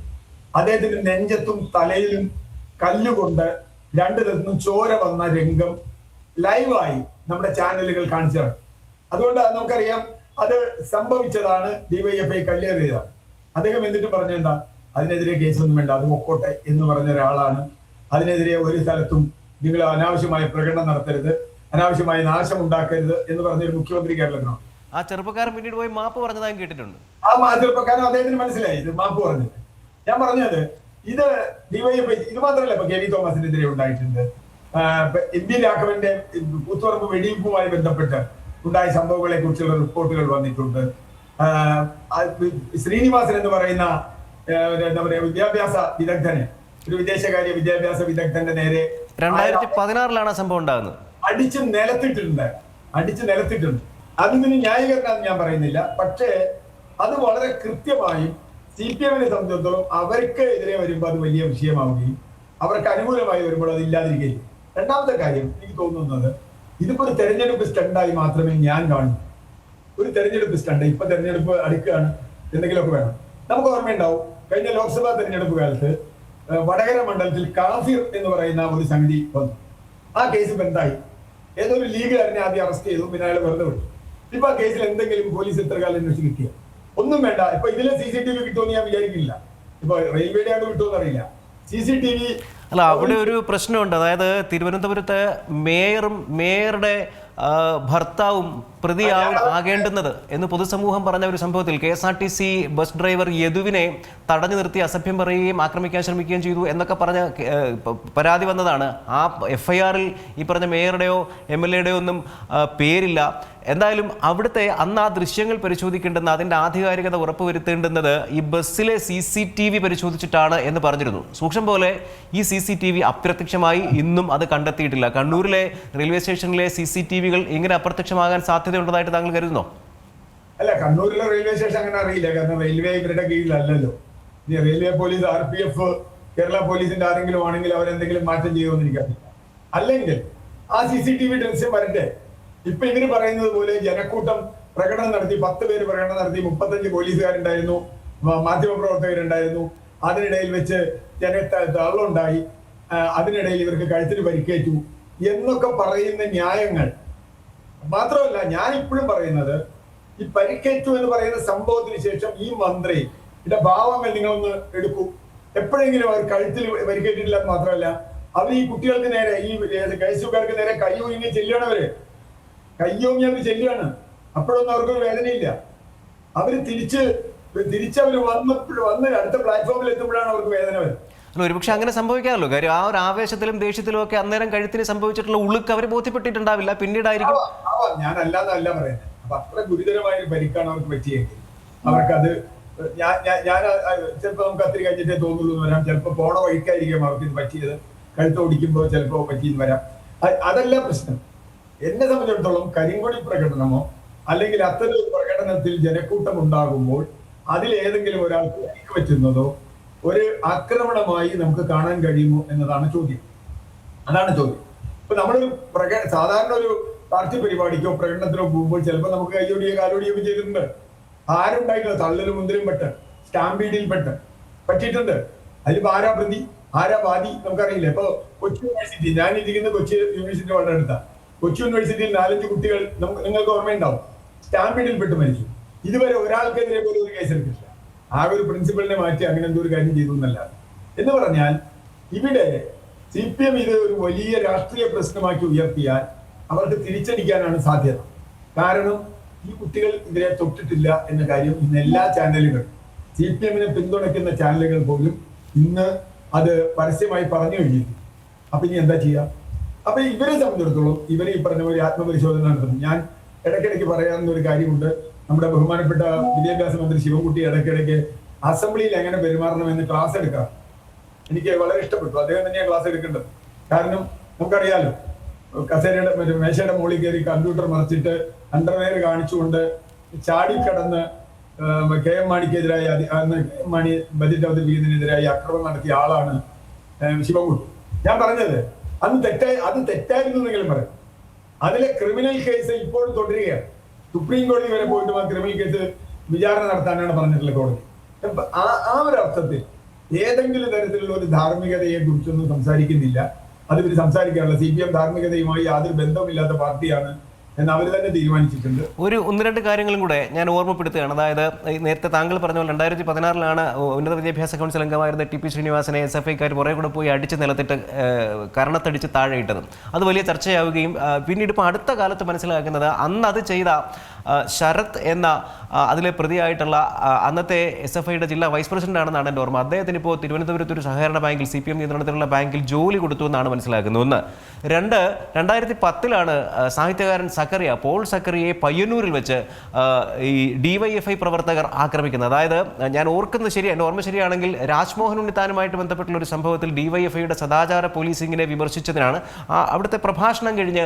അദ്ദേഹത്തിന്റെ നെഞ്ചത്തും തലയിലും കല്ലുകൊണ്ട് 2 ദിവസം ചോര വന്ന രംഗം ലൈവായി നമ്മുടെ ചാനലുകൾ കാണിച്ചതാണ്. അതുകൊണ്ട് നമുക്കറിയാം അത് സംഭവിച്ചതാണ്. DYFI കല്ലേറിയതാണ്. അദ്ദേഹം എന്നിട്ട് പറഞ്ഞെന്താ, അതിനെതിരെ കേസൊന്നും വേണ്ട, അത് പൊക്കോട്ടെ എന്ന് പറഞ്ഞ ഒരാളാണ്. അതിനെതിരെ ഒരു സ്ഥലത്തും നിങ്ങൾ അനാവശ്യമായ പ്രകടനം നടത്തരുത്, അനാവശ്യമായ നാശം ഉണ്ടാക്കരുത് എന്ന് പറഞ്ഞൊരു മുഖ്യമന്ത്രി കേരളത്തിനാണ്. ആ ചെറുപ്പക്കാരൻ പിന്നീട് പോയി മാപ്പ് പറഞ്ഞതായി കേട്ടിട്ടുണ്ട്. ആ ചെറുപ്പക്കാരൻ അദ്ദേഹത്തിന് മനസ്സിലായി ഇത് മാപ്പ് പറഞ്ഞത്. ഞാൻ പറഞ്ഞത് ഇത് DYFI ഇത് മാത്രമല്ല, ഇപ്പൊ KV തോമസിനെതിരെ ഉണ്ടായിട്ടുണ്ട്. ഇന്ത്യൻ രാഘവന്റെ കൂത്തുപറമ്പ് വെടിവെപ്പുമായി ബന്ധപ്പെട്ട് ഉണ്ടായ സംഭവങ്ങളെ കുറിച്ചുള്ള റിപ്പോർട്ടുകൾ വന്നിട്ടുണ്ട്. ശ്രീനിവാസൻ എന്ന് പറയുന്ന എന്താ പറയുക വിദ്യാഭ്യാസ വിദഗ്ധന്, ഒരു വിദേശകാര്യ വിദ്യാഭ്യാസ വിദഗ്ധന്റെ നേരെ 2016 സംഭവം ഉണ്ടാകുന്നത്. അടിച്ച് നിലത്തിട്ടുണ്ട്. അതിന് ന്യായീകരണം ഞാൻ പറയുന്നില്ല. പക്ഷേ അത് വളരെ കൃത്യമായും CPM-നെ സംബന്ധിച്ചിടത്തോളം അവർക്ക് എതിരെ വരുമ്പോൾ അത് വലിയ വിഷയമാവുകയും അവർക്ക് അനുകൂലമായി വരുമ്പോൾ അത് ഇല്ലാതിരിക്കുകയും. രണ്ടാമത്തെ കാര്യം, എനിക്ക് തോന്നുന്നത് ഇതിപ്പോ ഒരു തെരഞ്ഞെടുപ്പ് സ്റ്റണ്ടായി മാത്രമേ ഞാൻ കാണൂ. ഒരു തെരഞ്ഞെടുപ്പ് സ്റ്റണ്ട്, ഇപ്പൊ തെരഞ്ഞെടുപ്പ് അടുക്കുകയാണ്, എന്തെങ്കിലുമൊക്കെ വേണം. നമുക്ക് ഓർമ്മയുണ്ടാവും, കഴിഞ്ഞ ലോക്സഭാ തെരഞ്ഞെടുപ്പ് കാലത്ത് വടകര മണ്ഡലത്തിൽ കാഫിർ എന്ന് പറയുന്ന ഒരു സംഗതി വന്നു. ആ കേസ് ബന്ധായി. ഏതൊരു ലീഗുകാരനെ ആദ്യം അറസ്റ്റ് ചെയ്തു, പിന്നെ അയാൾ വെറുതെ വിട്ടു. ഇപ്പൊ ആ കേസിൽ എന്തെങ്കിലും പോലീസ് എത്ര കാലം അന്വേഷിച്ച് കിട്ടിയോ? ഒന്നും വേണ്ട. ഇപ്പൊ ഇതിലെ CCTV കിട്ടുമെന്ന് ഞാൻ വിചാരിക്കില്ല. ഇപ്പൊ റെയിൽവേയുടെ ആണ് കിട്ടുമെന്ന് അറിയില്ല. CCTV അല്ല, അവിടെ ഒരു പ്രശ്നമുണ്ട്. അതായത് തിരുവനന്തപുരത്ത് മേയറുടെ ഭർത്താവും ആകേണ്ടുന്നത് എന്ന് പൊതുസമൂഹം പറഞ്ഞ ഒരു സംഭവത്തിൽ KSRTC ബസ് ഡ്രൈവർ യദുവിനെ തടഞ്ഞു നിർത്തി അസഭ്യം പറയുകയും ആക്രമിക്കാൻ ശ്രമിക്കുകയും ചെയ്തു എന്നൊക്കെ പറഞ്ഞ പരാതി വന്നതാണ്. ആ FIR-ൽ ഈ പറഞ്ഞ മേയറുടെയോ MLA-യുടെയോ ഒന്നും പേരില്ല. എന്തായാലും അവിടുത്തെ അന്ന് ആ ദൃശ്യങ്ങൾ പരിശോധിക്കേണ്ടെന്ന്, അതിൻ്റെ ആധികാരികത ഉറപ്പുവരുത്തേണ്ടുന്നത് ഈ ബസ്സിലെ CCTV പരിശോധിച്ചിട്ടാണ് എന്ന് പറഞ്ഞിരുന്നു. സൂക്ഷ്മം പോലെ ഈ CCTV അപ്രത്യക്ഷമായി ഇന്നും അത് കണ്ടെത്തിയിട്ടില്ല. കണ്ണൂരിലെ റെയിൽവേ സ്റ്റേഷനിലെ CCTV-കൾ ഇങ്ങനെ അപ്രത്യക്ഷമാകാൻ സാധ്യതയുള്ളതായിട്ട് താങ്കൾ കരുതുന്നോ? അല്ല, കണ്ണൂരിലെ റെയിൽവേ സ്റ്റേഷൻ അങ്ങനെ അറിയില്ല. കാരണം റെയിൽവേ ഇവരുടെ കീഴിലല്ലല്ലോ. ഇനി റെയിൽവേ പോലീസ്, RPF, കേരള പോലീസിന്റെ ആരെങ്കിലും ആണെങ്കിൽ അവരെന്തെങ്കിലും മാറ്റം ചെയ്യുമെന്ന് എനിക്കറിയില്ല. അല്ലെങ്കിൽ ആ CCTV ദൃശ്യം വരട്ടെ. ഇപ്പൊ ഇവര് പറയുന്നത് പോലെ ജനക്കൂട്ടം പ്രകടനം നടത്തി, 10 പേര് പ്രകടനം നടത്തി, 35 പോലീസുകാരുണ്ടായിരുന്നു, മാധ്യമപ്രവർത്തകരുണ്ടായിരുന്നു. അതിനിടയിൽ വെച്ച് തള്ളുണ്ടായി, അതിനിടയിൽ ഇവർക്ക് കഴുത്തിന് പരിക്കേറ്റു എന്നൊക്കെ പറയുന്ന ന്യായങ്ങൾ മാത്രമല്ല. ഞാൻ ഇപ്പോഴും പറയുന്നത്, ഈ പരിക്കേറ്റു എന്ന് പറയുന്ന സംഭവത്തിന് ശേഷം ഈ മന്ത്രിയുടെ ഭാവങ്ങൾ നിങ്ങളൊന്ന് എടുക്കൂ. എപ്പോഴെങ്കിലും അവർ കഴുത്തിൽ പരിക്കേറ്റിട്ടില്ല എന്ന് മാത്രമല്ല, അവർ ഈ കുട്ടികൾക്ക് നേരെ, ഈ കേസുകാർക്ക് നേരെ കയ്യൊങ്ങി ചെല്ലുകയാണവര്. കയ്യോങ്ങിയത് ചെല്ലുകയാണ്. അപ്പോഴൊന്നും അവർക്കൊരു വേദനയില്ല. അവര് തിരിച്ചവര് വന്ന് അടുത്ത പ്ലാറ്റ്ഫോമിൽ എത്തുമ്പോഴാണ് അവർക്ക് വേദന വരുന്നത്. ഒരുപക്ഷെ അങ്ങനെ സംഭവിക്കാമല്ലോ. കാര്യം ആ ഒരു ആവേശത്തിലും ദേഷ്യത്തിലും ഒക്കെ അന്നേരം കഴുത്തിന് സംഭവിച്ചിട്ടുള്ള ഉളുക്ക് അവർ ബോധ്യപ്പെട്ടിട്ടുണ്ടാവില്ല, പിന്നീടായിരിക്കും. ഞാൻ അല്ലാന്നല്ല പറയുന്നത്. അപ്പൊ അത്ര ഗുരുതരമായ ഒരു പരിക്കാണ് അവർക്ക് പറ്റിയെങ്കിൽ അവർക്കത് ഞാൻ ചിലപ്പോ നമുക്ക് അത്തിരി കഴിഞ്ഞിട്ടേ തോന്നുള്ളൂ എന്ന് വരാം. ചിലപ്പോ പോണ വഴിക്കായിരിക്കും അവർക്ക് ഇത് പറ്റിയത്. കഴുത്ത് ഓടിക്കുമ്പോൾ ചിലപ്പോ പറ്റിയെന്ന് വരാം. അതല്ല പ്രശ്നം. എന്നെ സംബന്ധിച്ചിടത്തോളം കരിങ്കൊടി പ്രകടനമോ അല്ലെങ്കിൽ അത്തരം പ്രകടനത്തിൽ ജനക്കൂട്ടം ഉണ്ടാകുമ്പോൾ അതിൽ ഏതെങ്കിലും ഒരാൾക്ക് പരിക്ക് പറ്റുന്നതോ ഒരു ആക്രമണമായി നമുക്ക് കാണാൻ കഴിയുമോ എന്നതാണ് ചോദ്യം. അതാണ് ചോദ്യം. ഇപ്പൊ നമ്മളൊരു സാധാരണ ഒരു പാർട്ടി പരിപാടിക്കോ പ്രകടനത്തിനോ പോകുമ്പോൾ ചിലപ്പോൾ നമുക്ക് കൈയോടിയോ കാലോടിയോ ഒക്കെ ചെയ്തിട്ടുണ്ട്. ആരുണ്ടായിട്ടില്ല. തള്ളലും മുന്തിരും പെട്ട്, സ്റ്റാമ്പീഡിൽ പെട്ട് പറ്റിയിട്ടുണ്ട്. അതിലിപ്പോ ആരാ പ്രതി, ആരാ വാദി നമുക്കറിയില്ല. ഇപ്പൊ കൊച്ചി യൂണിവേഴ്സിറ്റി, ഞാൻ ഇരിക്കുന്ന കൊച്ചി യൂണിവേഴ്സിറ്റി വളരെ അടുത്ത കൊച്ചി യൂണിവേഴ്സിറ്റിയിൽ 4-5 കുട്ടികൾ നിങ്ങൾക്ക് ഓർമ്മയുണ്ടാവും, സ്റ്റാമ്പീഡിൽ പെട്ട് മരിച്ചു. ഇതുവരെ ഒരാൾക്കെതിരെ പോലും ഒരു കേസെടുത്തിട്ടില്ല. ആ ഒരു പ്രിൻസിപ്പളിനെ മാറ്റി അങ്ങനെ എന്തോ ഒരു കാര്യം ചെയ്തു എന്നല്ല. എന്ന് പറഞ്ഞാൽ ഇവിടെ CPM ഇത് ഒരു വലിയ രാഷ്ട്രീയ പ്രശ്നമാക്കി ഉയർത്തിയാൽ അവർക്ക് തിരിച്ചടിക്കാനാണ് സാധ്യത. കാരണം ഈ കുട്ടികൾ ഇതിനെ തൊട്ടിട്ടില്ല എന്ന കാര്യം ഇന്ന് എല്ലാ ചാനലുകളും, CPM-നെ പിന്തുണയ്ക്കുന്ന ചാനലുകൾ പോലും ഇന്ന് അത് പരസ്യമായി പറഞ്ഞു കഴിഞ്ഞിരിക്കും. അപ്പൊ ഇനി എന്താ ചെയ്യാം? അപ്പൊ ഇവരെ സംബന്ധിച്ചിടത്തോളം ഇവരെ ഈ പറഞ്ഞ പോലെ ആത്മപരിശോധന നടത്തുന്നു. ഞാൻ ഇടയ്ക്കിടയ്ക്ക് പറയാവുന്ന ഒരു കാര്യമുണ്ട്. നമ്മുടെ ബഹുമാനപ്പെട്ട വിദ്യാഭ്യാസ മന്ത്രി ശിവൻകുട്ടി ഇടയ്ക്കിടയ്ക്ക് അസംബ്ലിയിൽ എങ്ങനെ പെരുമാറണമെന്ന് ക്ലാസ് എടുക്കാം. എനിക്ക് വളരെ ഇഷ്ടപ്പെട്ടു. അദ്ദേഹം തന്നെയാണ് ക്ലാസ് എടുക്കേണ്ടത്. കാരണം നമുക്കറിയാലോ, കസേരയുടെ മേശയുടെ മുകളിൽ കയറി കമ്പ്യൂട്ടർ മറിച്ചിട്ട് അണ്ടർവെയർ കാണിച്ചുകൊണ്ട് ചാടിക്കടന്ന് KM മാണിക്കെതിരായി KM മാണി ബജറ്റ് അവതരിപ്പിക്കുന്നതിനെതിരായി അക്രമം നടത്തിയ ആളാണ് ശിവൻകുട്ടി. ഞാൻ പറഞ്ഞത് അത് തെറ്റായിരുന്നു എന്നെങ്കിലും പറയും. അതിലെ ക്രിമിനൽ കേസ് ഇപ്പോഴും തുടരുകയാണ്. സുപ്രീം കോടതി വരെ പോയിട്ട് ആ ക്രിമിനൽ കേസ് വിചാരണ നടത്താനാണ് പറഞ്ഞിട്ടുള്ളത് കോടതി. ആ ഒരു അർത്ഥത്തിൽ ഏതെങ്കിലും തരത്തിലുള്ള ഒരു ധാർമ്മികതയെ കുറിച്ചൊന്നും സംസാരിക്കുന്നില്ല. അത് ഇവർ സംസാരിക്കാനുള്ള CPM ധാർമ്മികതയുമായി യാതൊരു ബന്ധവുമില്ലാത്ത പാർട്ടിയാണ് എന്ന് അവർ തന്നെ തീരുമാനിച്ചിട്ടുണ്ട്. ഒന്ന് രണ്ട് കാര്യങ്ങളും കൂടെ ഞാൻ ഓർമ്മപ്പെടുത്തുകയാണ്. അതായത് നേരത്തെ താങ്കൾ പറഞ്ഞ പോലെ 2016 ഉന്നത വിദ്യാഭ്യാസ കൗൺസിൽ അംഗമായിരുന്ന TP ശ്രീനിവാസനെ SFIക്കാർ പുറകെ കൂടെ പോയി അടിച്ച് നിലത്തിട്ട് കരണത്തടിച്ച് താഴെ ഇട്ടതും അത് വലിയ ചർച്ചയാവുകയും പിന്നീട് ഇപ്പോൾ അടുത്ത കാലത്ത് മനസ്സിലാക്കുന്നത് അന്ന് അത് ചെയ്ത ശരത് എന്ന അതിലെ പ്രതിയായിട്ടുള്ള അന്നത്തെ SFIയുടെ ജില്ലാ വൈസ് പ്രസിഡന്റ് ആണെന്നാണ് എൻ്റെ ഓർമ്മ. അദ്ദേഹത്തിന് ഇപ്പോൾ തിരുവനന്തപുരത്ത് ഒരു സഹകരണ ബാങ്കിൽ CPM നിയന്ത്രണത്തിലുള്ള ബാങ്കിൽ ജോലി കൊടുത്തു എന്നാണ് മനസ്സിലാക്കുന്നത്. ഒന്ന്. 2010 സാഹിത്യകാരൻ പോൾ സക്കറിയെ പയ്യന്നൂരിൽ വെച്ച് ഈ DYFI പ്രവർത്തകർ ആക്രമിക്കുന്നത്. അതായത് ഞാൻ ഓർക്കുന്നത് എൻ്റെ ഓർമ്മ ശരിയാണെങ്കിൽ രാജ്മോഹൻ ഉണ്ണിത്താനുമായിട്ട് ബന്ധപ്പെട്ടുള്ള ഒരു സംഭവത്തിൽ DYFIയുടെ സദാചാര പോലീസിങ്ങിനെ വിമർശിച്ചതിനാണ് അവിടുത്തെ പ്രഭാഷണം കഴിഞ്ഞ്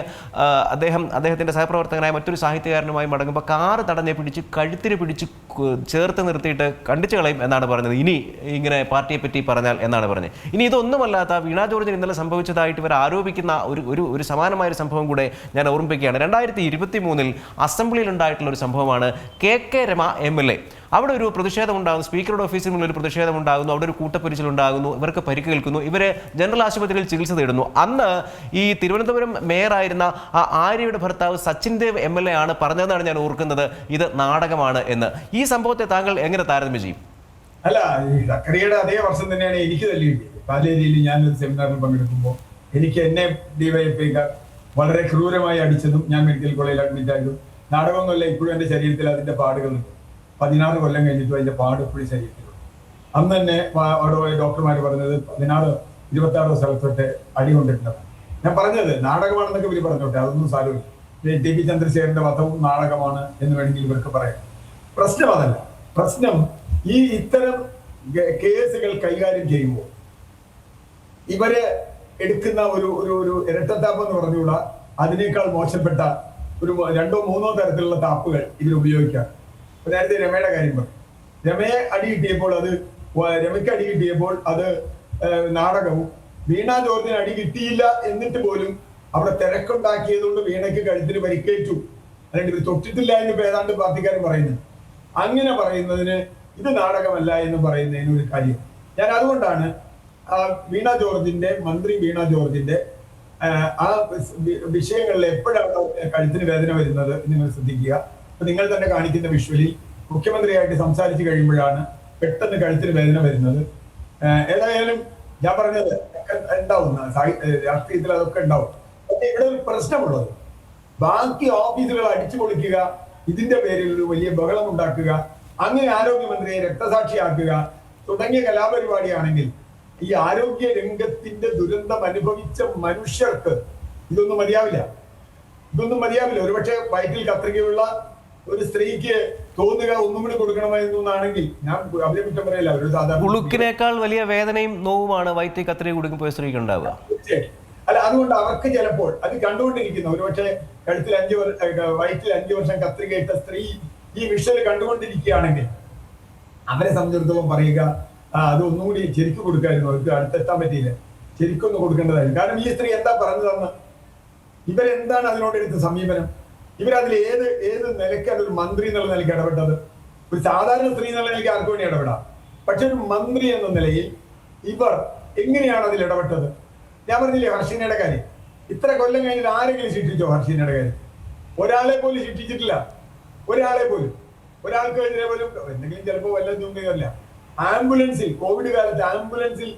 അദ്ദേഹത്തിൻ്റെ സഹപ്രവർത്തകനായ മറ്റൊരു സാഹിത്യകാരനുമായി മടങ്ങുമ്പോൾ കാറ് തടഞ്ഞ് പിടിച്ച് കഴുത്തിന് പിടിച്ച് ചേർത്ത് നിർത്തിയിട്ട് കണ്ടിച്ചു കളയും എന്നാണ് പറഞ്ഞത്. ഇനി ഇങ്ങനെ പാർട്ടിയെ പറ്റി പറഞ്ഞാൽ എന്നാണ് പറഞ്ഞത്. ഇനി ഇതൊന്നുമല്ലാത്ത വീണ ജോർജിന് ഇന്നലെ സംഭവിച്ചതായിട്ട് ഇവർ ആരോപിക്കുന്ന ഒരു സമാനമായൊരു സംഭവം കൂടെ ഞാൻ ഓർമ്മിപ്പിക്കുകയാണ്. 2023 അസംബ്ലിയിൽ ഉണ്ടായിട്ടുള്ള ഒരു സംഭവമാണ്. KK രമ MLA അവിടെ ഒരു പ്രതിഷേധം ഉണ്ടാകുന്നു. സ്പീക്കറുടെ ഓഫീസിൽ മുന്നിൽ ഒരു പ്രതിഷേധം ഉണ്ടാകുന്നു. അവിടെ ഒരു കൂട്ടപ്പൊരിച്ചിലുണ്ടാകുന്നു. ഇവർക്ക് പരിക്കേൽക്കുന്നു. ഇവരെ ജനറൽ ആശുപത്രിയിൽ ചികിത്സ തേടുന്നു. അന്ന് ഈ തിരുവനന്തപുരം മേയറായിരുന്ന ആര്യയുടെ ഭർത്താവ് സച്ചിൻ ദേവ് MLA ആണ് പറഞ്ഞതെന്നാണ് ഞാൻ ഓർക്കുന്നത് ഇത് നാടകമാണ് എന്ന്. ഈ സംഭവത്തെ താങ്കൾ എങ്ങനെ താരതമ്യം ചെയ്യും? അല്ല, ഈ സക്കറിയുടെ അതേ വർഷം തന്നെയാണ് എനിക്ക് തല്ലിയിട്ടത്. പാലേരിയിൽ ഞാനൊരു സെമിനാറിൽ പങ്കെടുക്കുമ്പോൾ എന്നെ DYFIക്കാർ വളരെ ക്രൂരമായി അടിച്ചതും ഞാൻ മെഡിക്കൽ കോളേജിൽ അഡ്മിറ്റ് ആയതും നാടകമൊന്നുമല്ല. ഇപ്പോഴും എൻ്റെ ശരീരത്തിൽ അതിന്റെ പാടുകളുണ്ട്. 16 കൊല്ലം കഴിഞ്ഞിട്ടും അതിന്റെ പാട് ഇപ്പോഴും ശരീരത്തിലുണ്ട്. അന്ന് തന്നെ അവിടെ പോയ ഡോക്ടർമാർ പറഞ്ഞത് 16-26 സ്ഥലത്തൊട്ട് അടി കൊണ്ടിട്ടുണ്ട്. ഞാൻ പറഞ്ഞത് നാടകമാണെന്നൊക്കെ ഇവർ പറഞ്ഞോട്ടെ, അതൊന്നും സാരമില്ല. TP ചന്ദ്രശേഖരന്റെ വധവും നാടകമാണ് എന്ന് വേണമെങ്കിൽ ഇവർക്ക് പറയാം. പ്രശ്നം അതല്ല. പ്രശ്നം ഈ ഇത്തരം കേസുകൾ കൈകാര്യം ചെയ്യുമ്പോൾ ഇവര് എടുക്കുന്ന ഒരു ഇരട്ടത്താപ്പ് എന്ന് പറഞ്ഞുകൂടാ, അതിനേക്കാൾ മോശപ്പെട്ട ഒരു 2-3 തരത്തിലുള്ള താപ്പുകൾ ഇതിൽ ഉപയോഗിക്കാം. നേരത്തെ രമയുടെ കാര്യം പറഞ്ഞു. രമയ്ക്ക് അടി കിട്ടിയപ്പോൾ അത് നാടകവും, വീണ ജോർജിന് അടി കിട്ടിയില്ല എന്നിട്ട് പോലും അവിടെ തിരക്കുണ്ടാക്കിയത് കൊണ്ട് വീണയ്ക്ക് കഴുത്തിന് പരിക്കേറ്റു, അല്ലെങ്കിൽ ഇത് തൊട്ടിട്ടില്ല എന്ന് ഏതാണ്ട് പാർട്ടിക്കാരൻ പറയുന്നു. അങ്ങനെ പറയുന്നതിന് ഇത് നാടകമല്ല എന്ന് പറയുന്നതിന് ഒരു കാര്യം. ഞാൻ അതുകൊണ്ടാണ് മന്ത്രി വീണ ജോർജിന്റെ ആ വിഷയങ്ങളിൽ എപ്പോഴാണ് കഴുത്തിന് വേദന വരുന്നത് നിങ്ങൾ ശ്രദ്ധിക്കുക. അപ്പൊ നിങ്ങൾ തന്നെ കാണിക്കുന്ന വിഷ്വലിൽ മുഖ്യമന്ത്രിയായിട്ട് സംസാരിച്ചു കഴിയുമ്പോഴാണ് പെട്ടെന്ന് കഴുത്തിന് വേദന വരുന്നത്. ഏതായാലും ഞാൻ പറഞ്ഞത് ഉണ്ടാവും, രാഷ്ട്രീയത്തിൽ അതൊക്കെ ഉണ്ടാവും. പക്ഷെ ഇവിടെ ഒരു പ്രശ്നമുള്ളത്, ബാക്കി ഓഫീസുകൾ അടിച്ചു പൊളിക്കുക, ഇതിന്റെ പേരിൽ ഒരു വലിയ ബഹളം ഉണ്ടാക്കുക, അങ്ങനെ ആരോഗ്യമന്ത്രിയെ രക്തസാക്ഷിയാക്കുക തുടങ്ങിയ കലാപരിപാടിയാണെങ്കിൽ ഈ ആരോഗ്യ രംഗത്തിന്റെ ദുരന്തം അനുഭവിച്ച മനുഷ്യർക്ക് ഇതൊന്നും മതിയാവില്ല. ഒരുപക്ഷെ വയറ്റിൽ കത്രികയുള്ള ഒരു സ്ത്രീക്ക് തോന്നുക ഒന്നും കൂടി കൊടുക്കണമെന്നാണെങ്കിൽ ഞാൻ അവരെ കുറ്റം പറയില്ല. ഒരു സാധാരണ ഉളുക്കിനേക്കാൾ വലിയ വേദനയും നോവുമാണ് വയറ്റിൽ കത്രിക കുടുങ്ങിപ്പോയ സ്ത്രീക്ക് ഉണ്ടാവുക. അല്ല, അതുകൊണ്ട് അവർക്ക് ചിലപ്പോൾ അത് കണ്ടുകൊണ്ടിരിക്കുന്ന ഒരുപക്ഷെ വയറ്റിൽ 5 വർഷം കത്രിക ഇട്ട സ്ത്രീ ഈ വിഷ്വൽ കണ്ടുകൊണ്ടിരിക്കുകയാണെങ്കിൽ അവരെ സംബന്ധിച്ചിടത്തോളം പറയുക അത് ഒന്നും കൂടി ശരിക്കും കൊടുക്കായിരുന്നു, അവർക്ക് അടുത്തെത്താൻ പറ്റിയില്ല, ശരിക്കൊന്ന് കൊടുക്കേണ്ടതായിരുന്നു. കാരണം ഈ സ്ത്രീ എന്താ പറഞ്ഞതെന്ന്, ഇവരെന്താണ് അതിനോടെടുത്ത സമീപനം, ഇവരതിൽ ഏത് നിലയ്ക്കാണ് ഒരു മന്ത്രി എന്നുള്ള നിലയ്ക്ക് ഇടപെട്ടത്? ഒരു സാധാരണ സ്ത്രീ എന്നുള്ള നിലയ്ക്ക് ആർക്കും വേണ്ടി ഇടപെടാം. പക്ഷെ ഒരു മന്ത്രി എന്ന നിലയിൽ ഇവർ എങ്ങനെയാണ് അതിൽ ഇടപെട്ടത്? ഞാൻ പറഞ്ഞില്ലേ ഹർഷീനയുടെ കാര്യം, ഇത്ര കൊല്ലം കഴിഞ്ഞിട്ട് ആരെങ്കിലും ശിക്ഷിച്ചോ? ഹർഷീനയുടെ കാര്യം ഒരാളെ പോലും ശിക്ഷിച്ചിട്ടില്ല, ഒരാളെ പോലും. ഒരാൾക്ക് എതിരെ പോലും എന്തെങ്കിലും ചിലപ്പോൾ വല്ലതും അല്ല. ആംബുലൻസിൽ കോവിഡ് കാലത്ത് ആംബുലൻസിൽ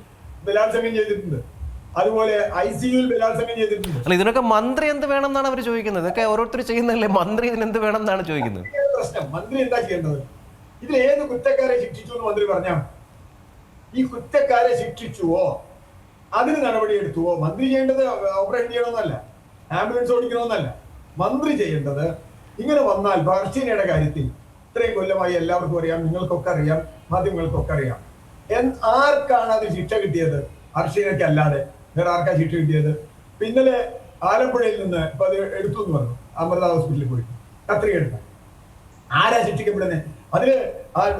ബലാത്സംഗം ചെയ്തിട്ടുണ്ട്. അതുപോലെ ICUവിൽ ബലാത്സംഗം ചെയ്തിട്ടുണ്ട്. അല്ല, ഇതിനൊക്കെ മന്ത്രി എന്ത് വേണം എന്നാണ് അവർ ചോദിക്കുന്നത്. ഇതൊക്കെ ഓരോരുത്തർ ചെയ്യുന്നതല്ലേ, മന്ത്രി ഇതിനെന്ത് വേണം എന്നാണ് ചോദിക്കുന്നത്. പ്രശ്നം മന്ത്രി എന്താ ചെയ്യേണ്ടത്? ഇതിൽ ഏത് കുറ്റക്കാരെ ശിക്ഷിച്ചു എന്ന് മന്ത്രി പറഞ്ഞാൽ ഈ കുറ്റക്കാരെ ശിക്ഷിച്ചുവോ, അതിന് നടപടി എടുത്തുവോ? മന്ത്രി ചെയ്യേണ്ടത് ഓപ്പറേഷൻ ചെയ്യണമെന്നല്ല, ആംബുലൻസ് ഓടിക്കണമെന്നല്ല. മന്ത്രി ചെയ്യേണ്ടത് ഇങ്ങനെ വന്നാൽ ഹർഷീനയുടെ കാര്യത്തിൽ ഇത്രയും കൊല്ലമായി എല്ലാവർക്കും അറിയാം, നിങ്ങൾക്കൊക്കെ അറിയാം, മാധ്യമങ്ങൾക്കൊക്കെ അറിയാം. ആർക്കാണ് അത് ശിക്ഷ കിട്ടിയത്? ഹർഷീനയ്ക്ക് അല്ലാതെ വേറെ ആർക്കാ ശിക്ഷ കിട്ടിയത്? ഇന്നലെ ആലപ്പുഴയിൽ നിന്ന് ഇപ്പൊ അത് എടുത്തു എന്ന് പറഞ്ഞു, അമൃത ഹോസ്പിറ്റലിൽ പോയി കത്രിക എടുത്ത ആരാ ശിക്ഷിക്കപ്പെടുന്നത്? അതില്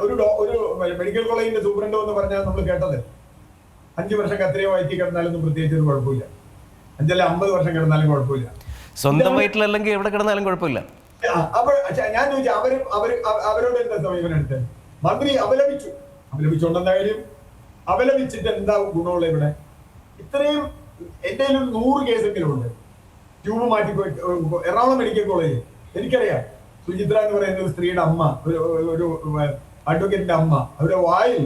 ഒരു മെഡിക്കൽ കോളേജിന്റെ സൂപ്രണ്ട് എന്ന് പറഞ്ഞാൽ നമ്മൾ കേട്ടത് 5 വർഷം കത്രിക വയറ്റി കിടന്നാലൊന്നും പ്രത്യേകിച്ച് ഒരു കുഴപ്പമില്ല, 5 അല്ല 50 വർഷം കിടന്നാലും കുഴപ്പമില്ല, സ്വന്തം വയറ്റിലല്ലെങ്കിൽ എവിടെ കിടന്നാലും കുഴപ്പമില്ല. അപ്പോൾ ഞാൻ ചോദിച്ചു അവരോട് എന്താ സമീപനം എടുത്തത്? മന്ത്രി അപലപിച്ചുകൊണ്ടെന്ന കാര്യം, അപലപിച്ചിട്ട് എന്താ ഗുണമുള്ള ഇവിടെ? ഇത്രയും എന്റെ 100 കേസെങ്കിലും ഉണ്ട്. ട്യൂബ് മാറ്റി എറണാകുളം മെഡിക്കൽ കോളേജ് എനിക്കറിയാം. സുചിത്ര എന്ന് പറയുന്ന ഒരു സ്ത്രീയുടെ അമ്മ, ഒരു അഡ്വക്കേറ്റിന്റെ അമ്മ, അവരുടെ വായിൽ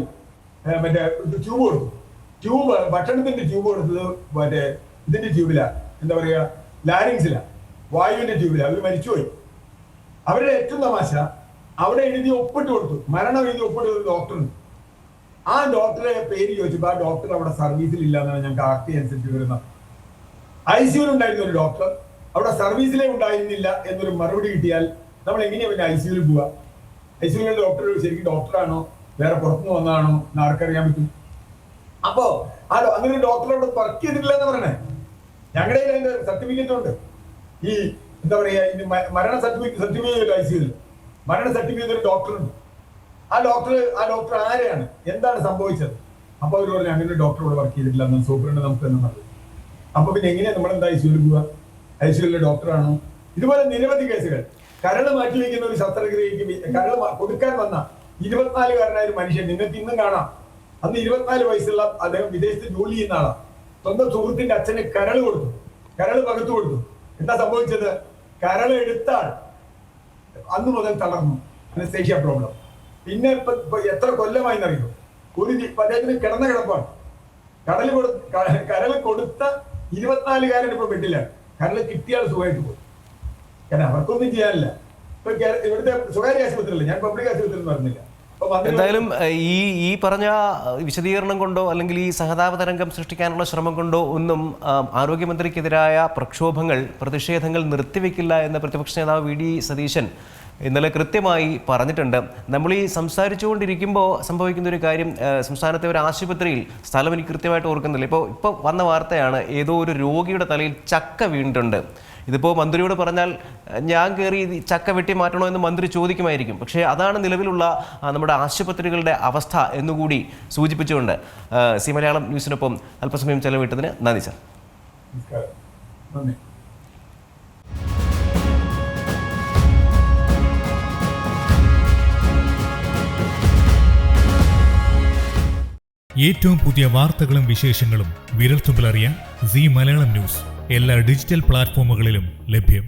മറ്റേ ട്യൂബ് കൊടുത്തു. ഭക്ഷണത്തിന്റെ ട്യൂബ് കൊടുത്തത് മറ്റേ ഇതിന്റെ ട്യൂബിലാ, എന്താ പറയാ, ലാരിങ്സിലാ, വായുവിന്റെ ട്യൂബിലാ. അവര് മരിച്ചുപോയി. അവരുടെ ഏറ്റവും തമാശ, അവിടെ എഴുതി ഒപ്പിട്ട് കൊടുത്തു, മരണം എഴുതി ഒപ്പിട്ട് കൊടുത്ത ഡോക്ടറിന്. ആ ഡോക്ടറെ പേര് ചോദിച്ചപ്പോൾ ആ ഡോക്ടർ അവിടെ സർവീസിൽ ഇല്ല എന്നാണ് ഞങ്ങൾക്ക് RT അനുസരിച്ച് വരുന്നത്. ICUവിൽ ഉണ്ടായിരുന്ന ഒരു ഡോക്ടർ അവിടെ സർവീസിലേ ഉണ്ടായിരുന്നില്ല എന്നൊരു മറുപടി കിട്ടിയാൽ നമ്മൾ എങ്ങനെയാ പിന്നെ ICUവിൽ പോവുക? ICUവിലെ ഡോക്ടർ ശരിക്കും ഡോക്ടറാണോ വേറെ പുറത്തുനിന്ന് വന്നതാണോ എന്ന് ആർക്കറിയാൻ പറ്റും? അപ്പോ അങ്ങനെ ഒരു ഡോക്ടർ അവിടെ വർക്ക് ചെയ്തിട്ടില്ല എന്ന് പറയണേ. ഞങ്ങളുടെ അതിന്റെ സർട്ടിഫിക്കറ്റ് ഉണ്ട്. ഈ എന്താ പറയാ, മരണ സർട്ടിഫിക്കറ്റ് ICUവിൽ മരണ സർട്ടിഫിക്കറ്റ് ഒരു ഡോക്ടറുണ്ട്. ആ ഡോക്ടർ ആരെയാണ്, എന്താണ് സംഭവിച്ചത്? അപ്പൊ അവർ പറഞ്ഞു അങ്ങനെ ഒരു ഡോക്ടർ ഇവിടെ വർക്ക് ചെയ്തിട്ടില്ല എന്ന് സൂപ്രണ്ട് നമുക്ക് തന്നെ പറഞ്ഞു. അപ്പൊ പിന്നെ എങ്ങനെയാ നമ്മളെന്താ ICUവിൽ പോവുക? ICUവിലെ ഡോക്ടറാണോ? ഇതുപോലെ നിരവധി കേസുകൾ. കരള് മാറ്റി വയ്ക്കുന്ന ഒരു ശസ്ത്രക്രിയക്ക് കരള് കൊടുക്കാൻ വന്ന 24-കാരനായ ഒരു മനുഷ്യൻ നിങ്ങൾക്ക് ഇന്നും കാണാം. അന്ന് 24 വയസ്സുള്ള അദ്ദേഹം വിദേശത്ത് ജോലി ചെയ്യുന്ന ആളാണ്. സ്വന്തം സുഹൃത്തിന്റെ അച്ഛന് കരള് പകർത്തു കൊടുത്തു. എന്താ സംഭവിച്ചത്? കരള് എടുത്താൽ അന്ന് മുതൽ തളർന്നു, അനസ്തേഷ്യ പ്രോബ്ലം. പിന്നെ ഇപ്പൊ എത്ര കൊല്ലമായി എന്നറിയോ? അദ്ദേഹത്തിന് കിടന്ന കിടപ്പാണ്. കരള് കൊടുത്ത 24-കാരൻ ഇപ്പൊ ബെഡിലാണ്. കരള് കിട്ടിയാൽ സുഖമായിട്ട് പോകും. കാരണം അവർക്കൊന്നും ചെയ്യാനില്ല. ഇപ്പൊ ഇവിടുത്തെ സ്വകാര്യ ആശുപത്രിയില്ല, ഞാൻ പബ്ലിക് ആശുപത്രി എന്ന് പറഞ്ഞില്ല. എന്തായാലും ഈ പറഞ്ഞ വിശദീകരണം കൊണ്ടോ അല്ലെങ്കിൽ ഈ സഹതാപ തരംഗം സൃഷ്ടിക്കാനുള്ള ശ്രമം കൊണ്ടോ ഒന്നും ആരോഗ്യമന്ത്രിക്കെതിരായ പ്രക്ഷോഭങ്ങൾ, പ്രതിഷേധങ്ങൾ നിർത്തിവെക്കില്ല എന്ന് പ്രതിപക്ഷ നേതാവ് VD സതീശൻ ഇന്നലെ കൃത്യമായി പറഞ്ഞിട്ടുണ്ട്. നമ്മൾ ഈ സംസാരിച്ചുകൊണ്ടിരിക്കുമ്പോൾ സംഭവിക്കുന്ന ഒരു കാര്യം, സംസ്ഥാനത്തെ ഒരു ആശുപത്രിയിൽ, സ്ഥലം എനിക്ക് കൃത്യമായിട്ട് ഓർക്കുന്നില്ല, ഇപ്പോൾ വന്ന വാർത്തയാണ്, ഏതോ ഒരു രോഗിയുടെ തലയിൽ ചക്ക വീണിട്ടുണ്ട്. ഇതിപ്പോൾ മന്ത്രിയോട് പറഞ്ഞാൽ ഞാൻ കയറി ചക്ക വെട്ടി മാറ്റണോ എന്ന് മന്ത്രി ചോദിക്കുമായിരിക്കും. പക്ഷേ അതാണ് നിലവിലുള്ള നമ്മുടെ ആശുപത്രികളുടെ അവസ്ഥ എന്നുകൂടി സൂചിപ്പിച്ചുകൊണ്ട് സി മലയാളം ന്യൂസിനൊപ്പം അല്പസമയം ചെലവിട്ടതിന് നന്ദി സർ. ഏറ്റവും പുതിയ വാർത്തകളും വിശേഷങ്ങളും വിരൽത്തുമ്പിലറിയാൻ സി മലയാളം ന്യൂസ് എല്ലാ ഡിജിറ്റൽ പ്ലാറ്റ്ഫോമുകളിലും ലഭ്യം.